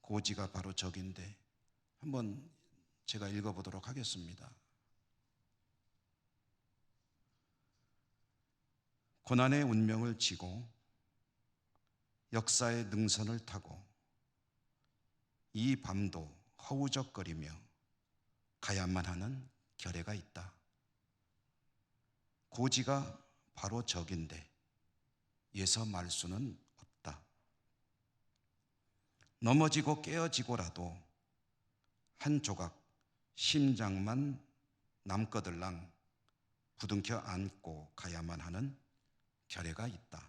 고지가 바로 적인데, 한번 제가 읽어보도록 하겠습니다. 고난의 운명을 지고 역사의 능선을 타고 이 밤도 허우적거리며 가야만 하는 결례가 있다. 고지가 바로 적인데 예서 말 수는 없다. 넘어지고 깨어지고라도 한 조각 심장만 남거들랑 부둥켜 안고 가야만 하는 결례가 있다.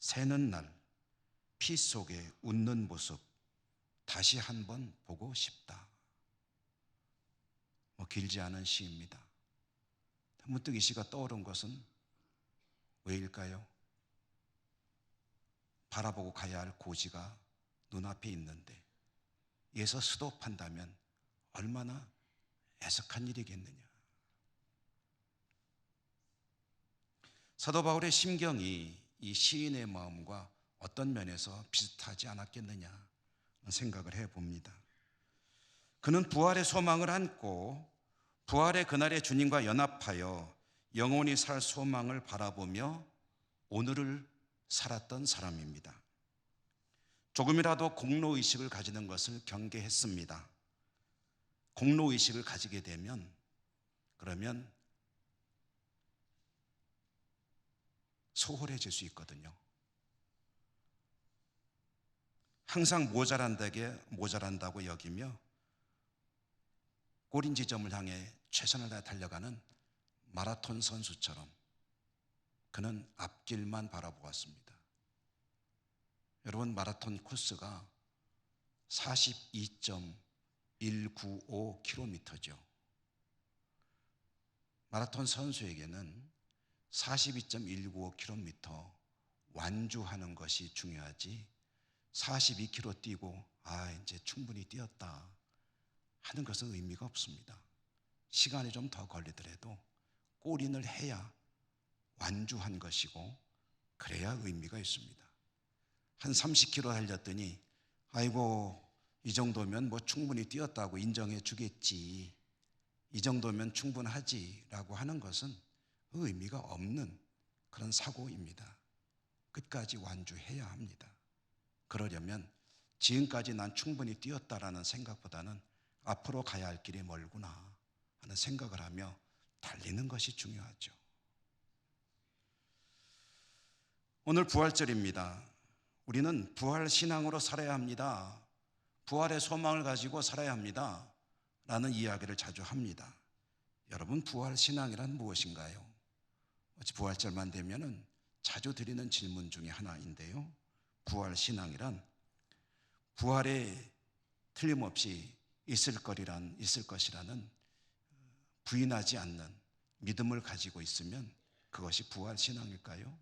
새는 날 피 속에 웃는 모습 다시 한번 보고 싶다. 길지 않은 시입니다. 문득 이 시가 떠오른 것은 왜일까요? 바라보고 가야 할 고지가 눈앞에 있는데 예서 스톱한다면 얼마나 애석한 일이겠느냐. 사도 바울의 심경이 이 시인의 마음과 어떤 면에서 비슷하지 않았겠느냐 생각을 해봅니다. 그는 부활의 소망을 안고 부활의 그날의 주님과 연합하여 영원히 살 소망을 바라보며 오늘을 살았던 사람입니다. 조금이라도 공로의식을 가지는 것을 경계했습니다. 공로의식을 가지게 되면 그러면 소홀해질 수 있거든요. 항상 모자란다고 여기며 골인 지점을 향해 최선을 다해 달려가는 마라톤 선수처럼 그는 앞길만 바라보았습니다. 여러분, 마라톤 코스가 42.195km죠. 마라톤 선수에게는 42.195km 완주하는 것이 중요하지 42km 뛰고 이제 충분히 뛰었다 하는 것은 의미가 없습니다. 시간이 좀 더 걸리더라도 골인을 해야 완주한 것이고 그래야 의미가 있습니다. 한 30km 달렸더니 아이고 이 정도면 충분히 뛰었다고 인정해 주겠지, 이 정도면 충분하지 라고 하는 것은 의미가 없는 그런 사고입니다. 끝까지 완주해야 합니다. 그러려면 지금까지 난 충분히 뛰었다라는 생각보다는 앞으로 가야 할 길이 멀구나 하는 생각을 하며 달리는 것이 중요하죠. 오늘 부활절입니다. 우리는 부활 신앙으로 살아야 합니다. 부활의 소망을 가지고 살아야 합니다 라는 이야기를 자주 합니다. 여러분, 부활 신앙이란 무엇인가요? 부활절만 되면은 자주 드리는 질문 중에 하나인데요. 부활 신앙이란 부활에 틀림없이 있을 것이라는 부인하지 않는 믿음을 가지고 있으면 그것이 부활 신앙일까요?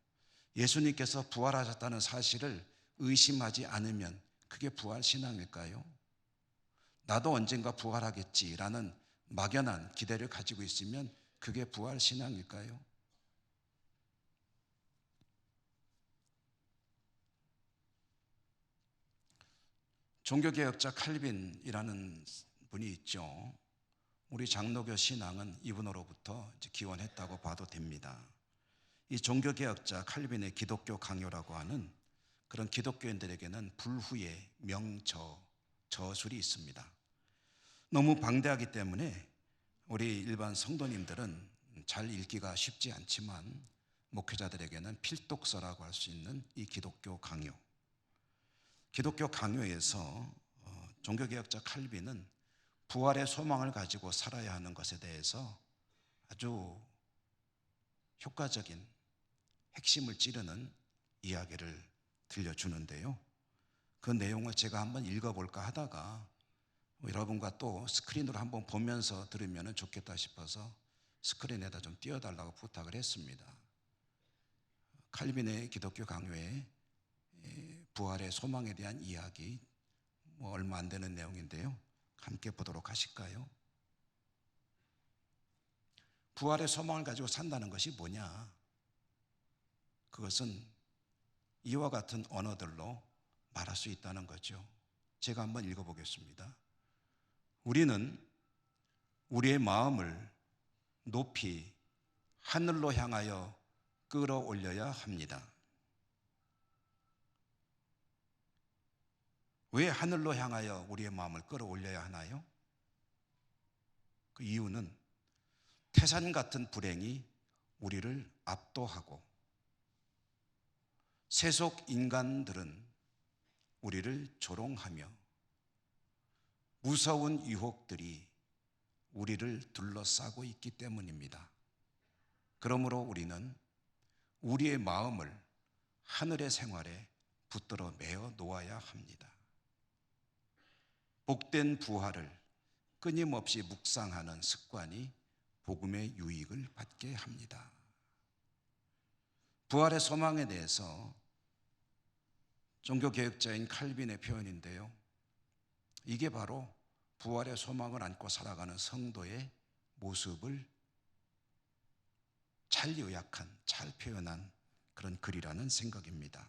예수님께서 부활하셨다는 사실을 의심하지 않으면 그게 부활 신앙일까요? 나도 언젠가 부활하겠지라는 막연한 기대를 가지고 있으면 그게 부활 신앙일까요? 종교개혁자 칼빈이라는 분이 있죠. 우리 장로교 신앙은 이분으로부터 기원했다고 봐도 됩니다. 이 종교개혁자 칼빈의 기독교 강요라고 하는 그런 기독교인들에게는 불후의 저술이 있습니다. 너무 방대하기 때문에 우리 일반 성도님들은 잘 읽기가 쉽지 않지만 목회자들에게는 필독서라고 할 수 있는 이 기독교 강요. 기독교 강요에서 종교개혁자 칼빈은 부활의 소망을 가지고 살아야 하는 것에 대해서 아주 효과적인 핵심을 찌르는 이야기를 들려주는데요. 그 내용을 제가 한번 읽어볼까 하다가 여러분과 또 스크린으로 한번 보면서 들으면 좋겠다 싶어서 스크린에다 좀 띄워달라고 부탁을 했습니다. 칼빈의 기독교 강요에 부활의 소망에 대한 이야기, 얼마 안 되는 내용인데요. 함께 보도록 하실까요? 부활의 소망을 가지고 산다는 것이 뭐냐? 그것은 이와 같은 언어들로 말할 수 있다는 거죠. 제가 한번 읽어보겠습니다. 우리는 우리의 마음을 높이 하늘로 향하여 끌어올려야 합니다. 왜 하늘로 향하여 우리의 마음을 끌어올려야 하나요? 그 이유는 태산 같은 불행이 우리를 압도하고 세속 인간들은 우리를 조롱하며 무서운 유혹들이 우리를 둘러싸고 있기 때문입니다. 그러므로 우리는 우리의 마음을 하늘의 생활에 붙들어 매어 놓아야 합니다. 복된 부활을 끊임없이 묵상하는 습관이 복음의 유익을 받게 합니다. 부활의 소망에 대해서 종교개혁자인 칼빈의 표현인데요. 이게 바로 부활의 소망을 안고 살아가는 성도의 모습을 잘 요약한, 잘 표현한 그런 글이라는 생각입니다.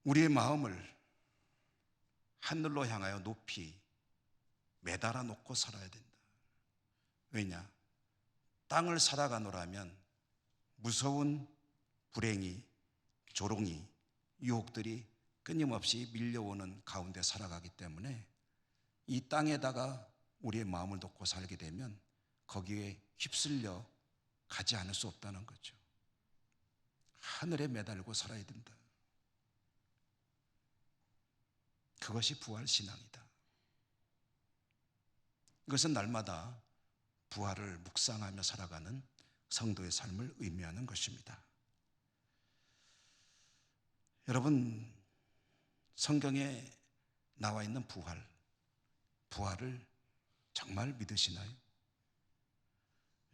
우리의 마음을 하늘로 향하여 높이 매달아 놓고 살아야 된다. 왜냐? 땅을 살아가노라면 무서운 불행이, 조롱이, 유혹들이 끊임없이 밀려오는 가운데 살아가기 때문에 이 땅에다가 우리의 마음을 놓고 살게 되면 거기에 휩쓸려 가지 않을 수 없다는 거죠. 하늘에 매달고 살아야 된다. 그것이 부활 신앙이다. 이것은 날마다 부활을 묵상하며 살아가는 성도의 삶을 의미하는 것입니다. 여러분, 성경에 나와 있는 부활을 정말 믿으시나요?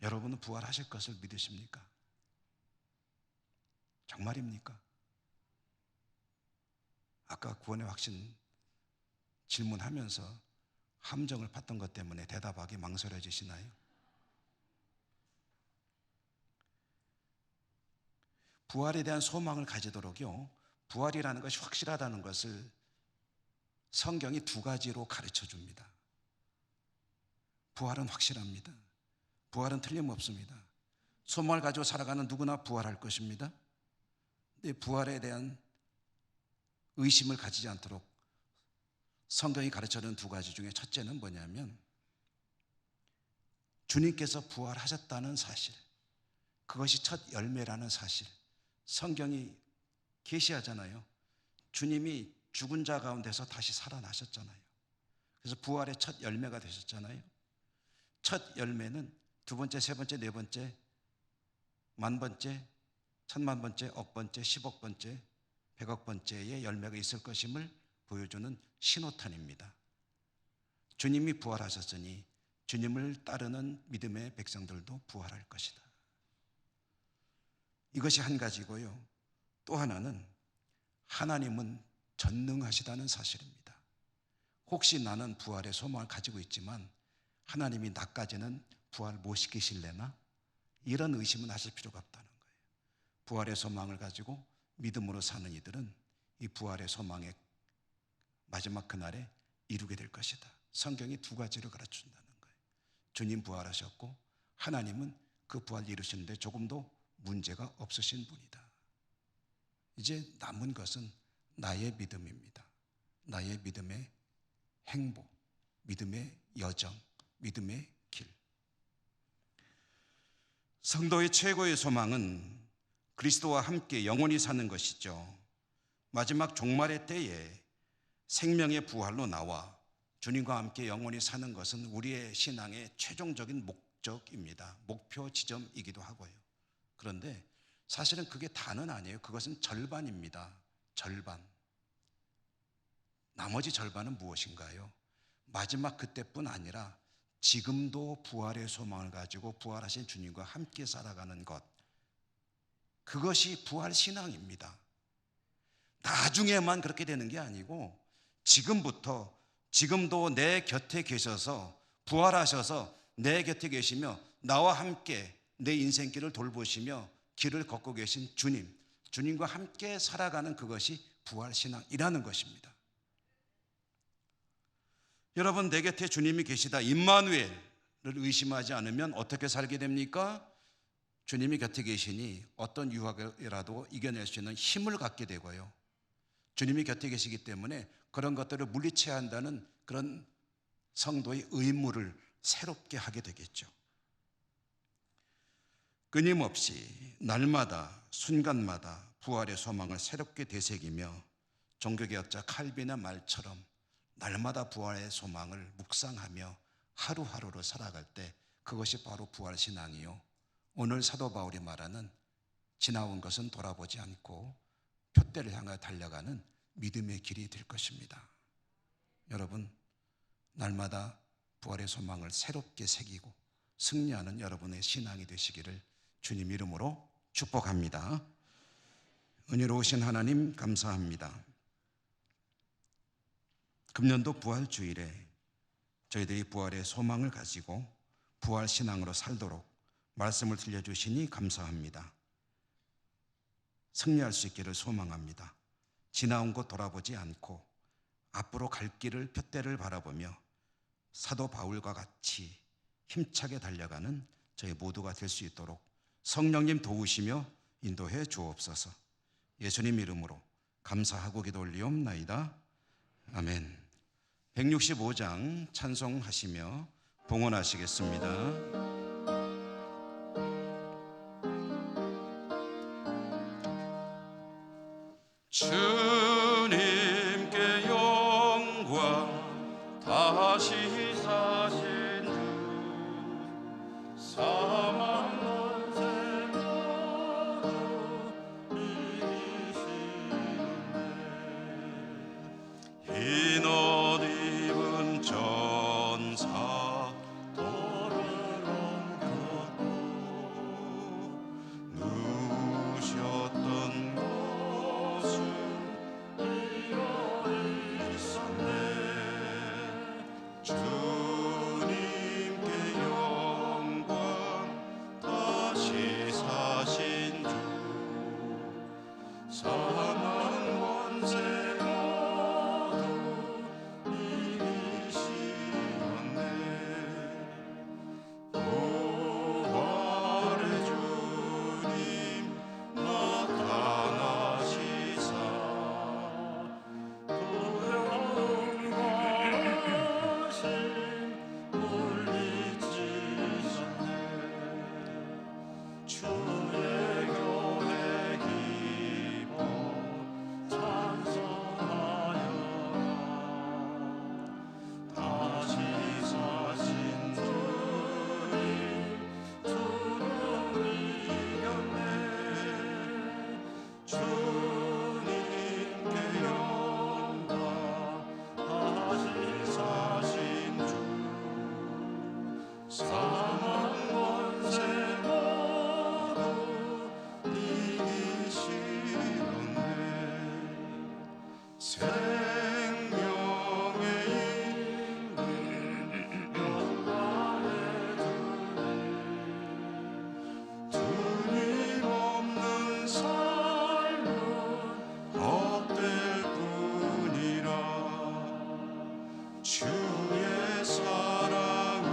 여러분은 부활하실 것을 믿으십니까? 정말입니까? 아까 구원의 확신 질문하면서 함정을 팠던 것 때문에 대답하기 망설여지시나요? 부활에 대한 소망을 가지도록요, 부활이라는 것이 확실하다는 것을 성경이 두 가지로 가르쳐 줍니다. 부활은 확실합니다. 부활은 틀림없습니다. 소망을 가지고 살아가는 누구나 부활할 것입니다. 근데 부활에 대한 의심을 가지지 않도록 성경이 가르쳐주는 두 가지 중에 첫째는 뭐냐면 주님께서 부활하셨다는 사실, 그것이 첫 열매라는 사실. 성경이 계시하잖아요. 주님이 죽은 자 가운데서 다시 살아나셨잖아요. 그래서 부활의 첫 열매가 되셨잖아요. 첫 열매는 두 번째, 세 번째, 네 번째, 만 번째, 천만 번째, 억 번째, 10억 번째, 100억 번째의 열매가 있을 것임을 보여주는 신호탄입니다. 주님이 부활하셨으니 주님을 따르는 믿음의 백성들도 부활할 것이다. 이것이 한 가지고요. 또 하나는 하나님은 전능하시다는 사실입니다. 혹시 나는 부활의 소망을 가지고 있지만 하나님이 나까지는 부활 못 시키실래나? 이런 의심은 하실 필요가 없다는 거예요. 부활의 소망을 가지고 믿음으로 사는 이들은 이 부활의 소망의 마지막 그날에 이루게 될 것이다. 성경이 두 가지를 가르쳐준다는 거예요. 주님 부활하셨고 하나님은 그 부활 이루시는데 조금도 문제가 없으신 분이다. 이제 남은 것은 나의 믿음입니다. 나의 믿음의 행보, 믿음의 여정, 믿음의 길. 성도의 최고의 소망은 그리스도와 함께 영원히 사는 것이죠. 마지막 종말의 때에 생명의 부활로 나와 주님과 함께 영원히 사는 것은 우리의 신앙의 최종적인 목적입니다. 목표 지점이기도 하고요. 그런데 사실은 그게 다는 아니에요. 그것은 절반입니다. 절반. 나머지 절반은 무엇인가요? 마지막 그때뿐 아니라 지금도 부활의 소망을 가지고 부활하신 주님과 함께 살아가는 것, 그것이 부활 신앙입니다. 나중에만 그렇게 되는 게 아니고 지금부터, 지금도 내 곁에 계셔서 부활하셔서 내 곁에 계시며 나와 함께 내 인생길을 돌보시며 길을 걷고 계신 주님, 주님과 함께 살아가는 그것이 부활 신앙이라는 것입니다. 여러분, 내 곁에 주님이 계시다, 임마누엘을 의심하지 않으면 어떻게 살게 됩니까? 주님이 곁에 계시니 어떤 유혹이라도 이겨낼 수 있는 힘을 갖게 되고요, 주님이 곁에 계시기 때문에 그런 것들을 물리쳐야 한다는 그런 성도의 의무를 새롭게 하게 되겠죠. 끊임없이 날마다 순간마다 부활의 소망을 새롭게 되새기며 종교개혁자 칼빈의 말처럼 날마다 부활의 소망을 묵상하며 하루하루를 살아갈 때 그것이 바로 부활신앙이요, 오늘 사도 바울이 말하는 지나온 것은 돌아보지 않고 표대를 향해 달려가는 믿음의 길이 될 것입니다. 여러분, 날마다 부활의 소망을 새롭게 새기고 승리하는 여러분의 신앙이 되시기를 주님 이름으로 축복합니다. 은혜로우신 하나님 감사합니다. 금년도 부활주일에 저희들이 부활의 소망을 가지고 부활 신앙으로 살도록 말씀을 들려주시니 감사합니다. 승리할 수 있기를 소망합니다. 지나온 곳 돌아보지 않고 앞으로 갈 길을 푯대를 바라보며 사도 바울과 같이 힘차게 달려가는 저희 모두가 될 수 있도록 성령님 도우시며 인도해 주옵소서. 예수님 이름으로 감사하고 기도 올리옵나이다. 아멘. 165장 찬송하시며 봉헌하시겠습니다. 주님께 영광, 다시 사신 주 사망 권세가로 이기시네. 흰 옷 입은 전사 돌을 옮겼고 누우셨던 곳은 비어 있었네. 주 생명의 인을 영광해 주네. 주님 없는 삶은 헛될 뿐이라. 주의 사랑으로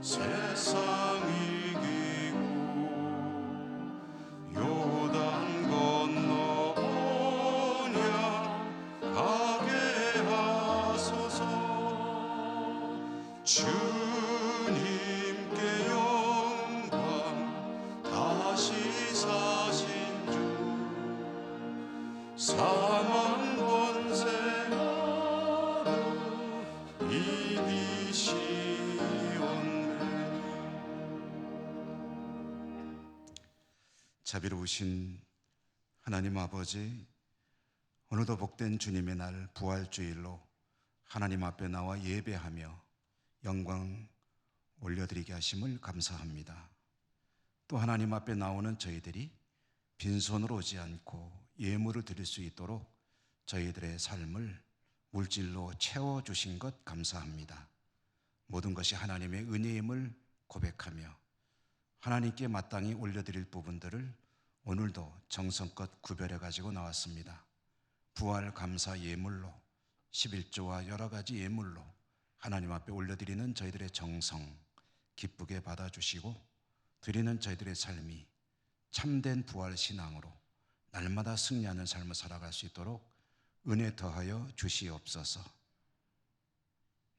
세상 이기고 요단 건너 온양 가게 하소서. 주님께 영광 다시 사신 주 사망 권세 하루 이기시었네. 자비로우신 하나님 아버지, 오늘도 복된 주님의 날 부활주일로 하나님 앞에 나와 예배하며 영광 올려드리게 하심을 감사합니다. 또 하나님 앞에 나오는 저희들이 빈손으로 오지 않고 예물을 드릴 수 있도록 저희들의 삶을 물질로 채워주신 것 감사합니다. 모든 것이 하나님의 은혜임을 고백하며 하나님께 마땅히 올려드릴 부분들을 오늘도 정성껏 구별해 가지고 나왔습니다. 부활 감사 예물로, 11조와 여러 가지 예물로 하나님 앞에 올려드리는 저희들의 정성 기쁘게 받아주시고, 드리는 저희들의 삶이 참된 부활 신앙으로 날마다 승리하는 삶을 살아갈 수 있도록 은혜 더하여 주시옵소서.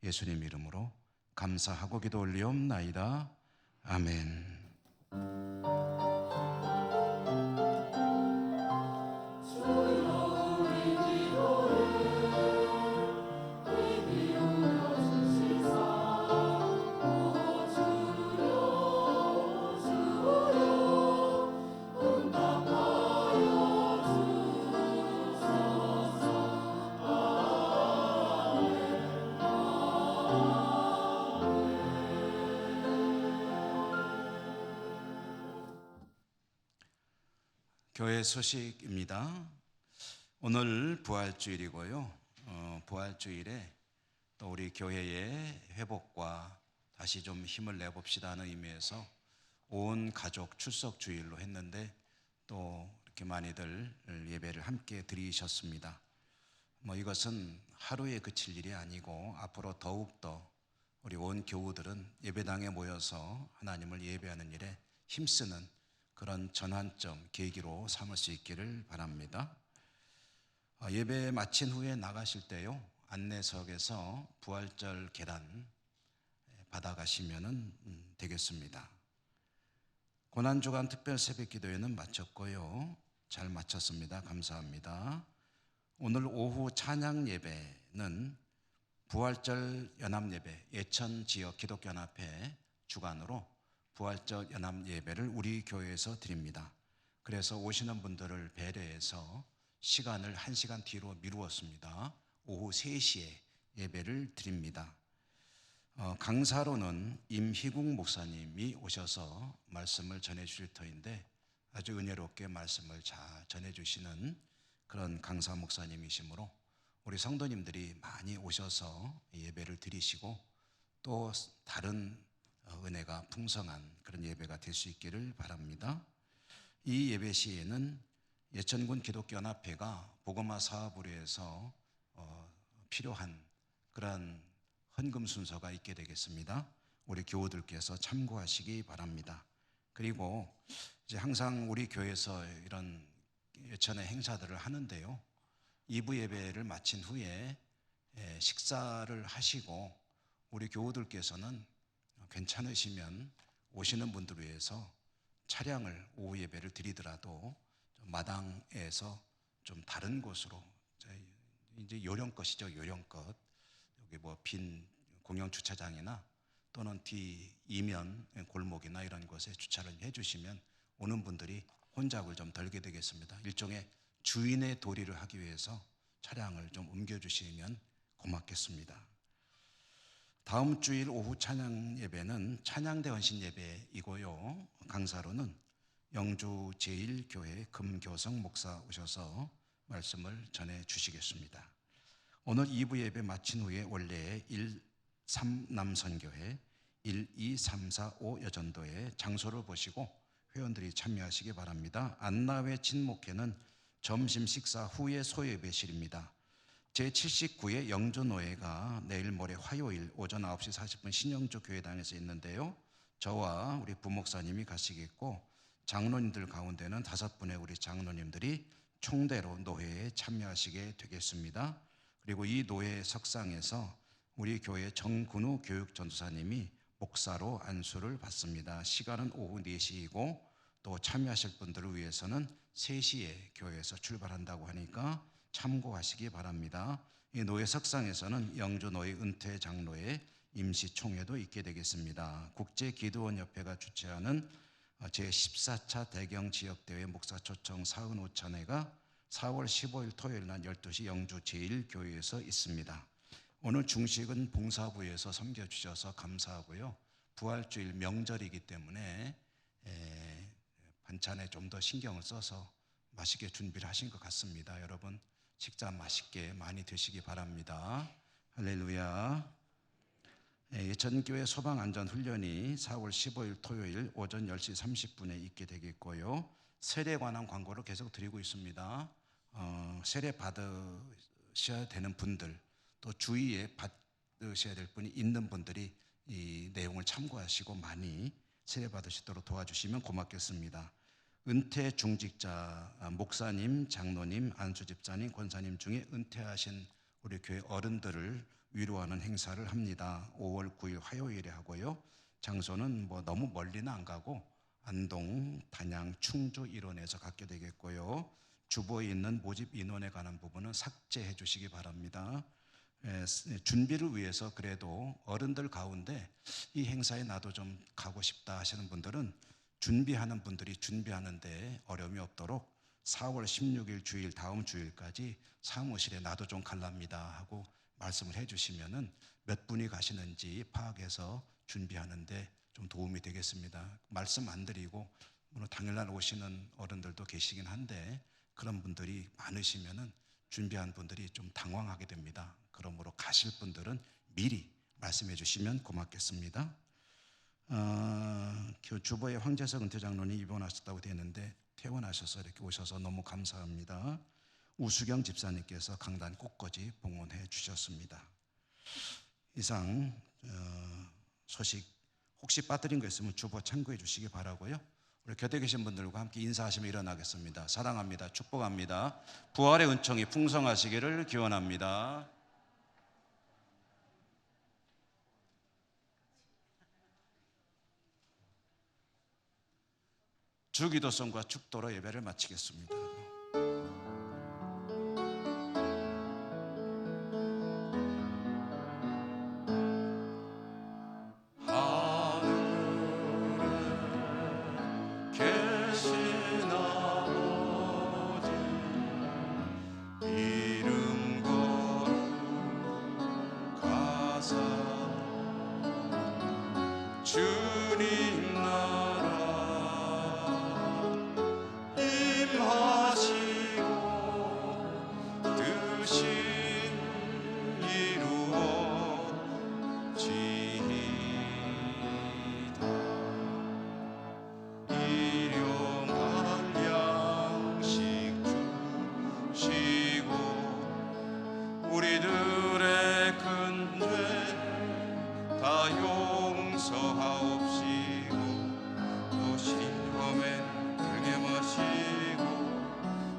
예수님 이름으로 감사하고 기도 올리옵나이다. 아멘. 교회 소식입니다. 오늘 부활주일이고요. 부활주일에 또 우리 교회의 회복과 다시 좀 힘을 내봅시다 하는 의미에서 온 가족 출석 주일로 했는데 또 이렇게 많이들 예배를 함께 드리셨습니다. 이것은 하루에 그칠 일이 아니고 앞으로 더욱더 우리 온 교우들은 예배당에 모여서 하나님을 예배하는 일에 힘쓰는 그런 전환점, 계기로 삼을 수 있기를 바랍니다. 예배 마친 후에 나가실 때요, 안내석에서 부활절 계단 받아가시면 되겠습니다. 고난주간 특별 새벽 기도회는 마쳤고요. 잘 마쳤습니다. 감사합니다. 오늘 오후 찬양 예배는 부활절 연합예배, 예천 지역 기독연합회 주관으로 부활절 연합 예배를 우리 교회에서 드립니다. 그래서 오시는 분들을 배려해서 시간을 1시간 뒤로 미루었습니다. 오후 3시에 예배를 드립니다. 강사로는 임희국 목사님이 오셔서 말씀을 전해 주실 터인데 아주 은혜롭게 말씀을 잘 전해 주시는 그런 강사 목사님이시므로 우리 성도님들이 많이 오셔서 예배를 드리시고 또 다른 은혜가 풍성한 그런 예배가 될 수 있기를 바랍니다. 이 예배 시에는 예천군 기독교연합회가 복음화 사업으로 해서 필요한 그런 헌금 순서가 있게 되겠습니다. 우리 교우들께서 참고하시기 바랍니다. 그리고 이제 항상 우리 교회에서 이런 예천의 행사들을 하는데요, 2부 예배를 마친 후에 식사를 하시고 우리 교우들께서는 괜찮으시면 오시는 분들을 위해서 차량을 오후 예배를 드리더라도 마당에서 좀 다른 곳으로, 이제 요령껏이죠. 요령껏 여기 빈 공영 주차장이나 또는 뒤 이면 골목이나 이런 곳에 주차를 해주시면 오는 분들이 혼잡을 좀 덜게 되겠습니다. 일종의 주인의 도리를 하기 위해서 차량을 좀 옮겨주시면 고맙겠습니다. 다음 주일 오후 찬양 예배는 찬양대 헌신 예배이고요. 강사로는 영주 제1교회 금교성 목사 오셔서 말씀을 전해 주시겠습니다. 오늘 2부 예배 마친 후에 원래의 1-3 남선교회, 1-2-3-4-5 여전도의 장소를 보시고 회원들이 참여하시기 바랍니다. 안나회 진목회는 점심 식사 후에 소예배실입니다. 제79회 영조노회가 내일 모레 화요일 오전 9시 40분 신영주 교회당에서 있는데요. 저와 우리 부목사님이 가시겠고 장로님들 가운데는 5분의 우리 장로님들이 총대로 노회에 참여하시게 되겠습니다. 그리고 이 노회 석상에서 우리 교회 정근우 교육전도사님이 목사로 안수를 받습니다. 시간은 오후 4시이고 또 참여하실 분들을 위해서는 3시에 교회에서 출발한다고 하니까 참고하시기 바랍니다. 이 노회 석상에서는 영주노회 은퇴 장로의 임시총회도 있게 되겠습니다. 국제기도원협회가 주최하는 제14차 대경지역대회 목사초청 45차례가 4월 15일 토요일 날 12시 영주 제1교회에서 있습니다. 오늘 중식은 봉사부에서 섬겨주셔서 감사하고요. 부활주일 명절이기 때문에 반찬에 좀 더 신경을 써서 맛있게 준비를 하신 것 같습니다. 여러분 식사 맛있게 많이 드시기 바랍니다. 할렐루야. 예천교회 소방안전훈련이 4월 15일 토요일 오전 10시 30분에 있게 되겠고요. 세례에 관한 광고를 계속 드리고 있습니다. 세례 받으셔야 되는 분들, 또 주위에 받으셔야 될 분이 있는 분들이 이 내용을 참고하시고 많이 세례 받으시도록 도와주시면 고맙겠습니다. 은퇴 중직자 목사님, 장로님, 안수집사님, 권사님 중에 은퇴하신 우리 교회 어른들을 위로하는 행사를 합니다. 5월 9일 화요일에 하고요. 장소는 뭐 너무 멀리는 안 가고 안동, 단양, 충주 일원에서 갖게 되겠고요. 주보에 있는 모집 인원에 관한 부분은 삭제해 주시기 바랍니다. 준비를 위해서 그래도 어른들 가운데 이 행사에 나도 좀 가고 싶다 하시는 분들은 준비하는 분들이 준비하는데 어려움이 없도록 4월 16일 주일 다음 주일까지 사무실에 나도 좀 갈랍니다 하고 말씀을 해주시면은 몇 분이 가시는지 파악해서 준비하는데 좀 도움이 되겠습니다. 말씀 안 드리고 물론 당일날 오시는 어른들도 계시긴 한데 그런 분들이 많으시면은 준비한 분들이 좀 당황하게 됩니다. 그러므로 가실 분들은 미리 말씀해 주시면 고맙겠습니다. 주보에 황재석 은퇴장로님 입원하셨다고 되는데 퇴원하셔서 이렇게 오셔서 너무 감사합니다. 우수경 집사님께서 강단 꽃꽂이 봉헌해 주셨습니다. 이상 소식 혹시 빠뜨린 거 있으면 주보 참고해 주시기 바라고요. 우리 곁에 계신 분들과 함께 인사하시며 일어나겠습니다. 사랑합니다. 축복합니다. 부활의 은총이 풍성하시기를 기원합니다. 주기도성과 축도로 예배를 마치겠습니다. 계신 아버지 이름 거룩하사 주님 나라 임하시고 뜻이 이루어지이다. 일용할 양식 주시고 우리들의 큰 죄 다 용서하옵시고 또 시험에 들게 마시고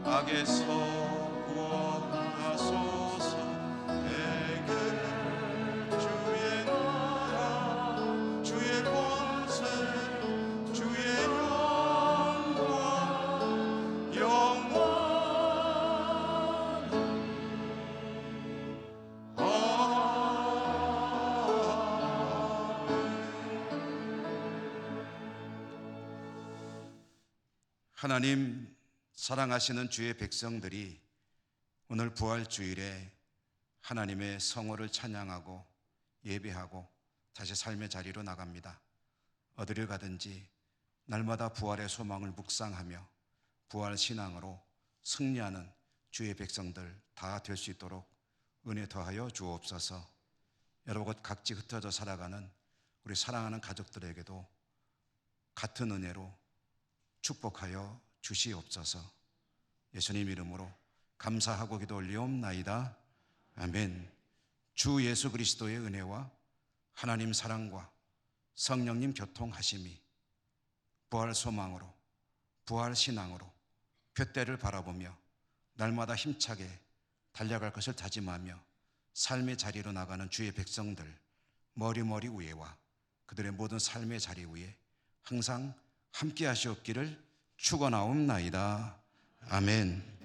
악에서 구원하소서. 내게 주의 나라 주의 권세 주의 영광 영원히 하나님 사랑하시는 주의 백성들이 오늘 부활주일에 하나님의 성호를 찬양하고 예배하고 다시 삶의 자리로 나갑니다. 어디를 가든지 날마다 부활의 소망을 묵상하며 부활 신앙으로 승리하는 주의 백성들 다 될 수 있도록 은혜 더하여 주옵소서. 여러분 각지 흩어져 살아가는 우리 사랑하는 가족들에게도 같은 은혜로 축복하여 주시옵소서. 예수님 이름으로 감사하고 기도 올리옵나이다. 아멘. 주 예수 그리스도의 은혜와 하나님 사랑과 성령님 교통하심이 부활 소망으로 부활 신앙으로 푯대를 바라보며 날마다 힘차게 달려갈 것을 다짐하며 삶의 자리로 나가는 주의 백성들 머리머리 위에와 그들의 모든 삶의 자리 위에 항상 함께 하시옵기를 축원하옵나이다. 아멘.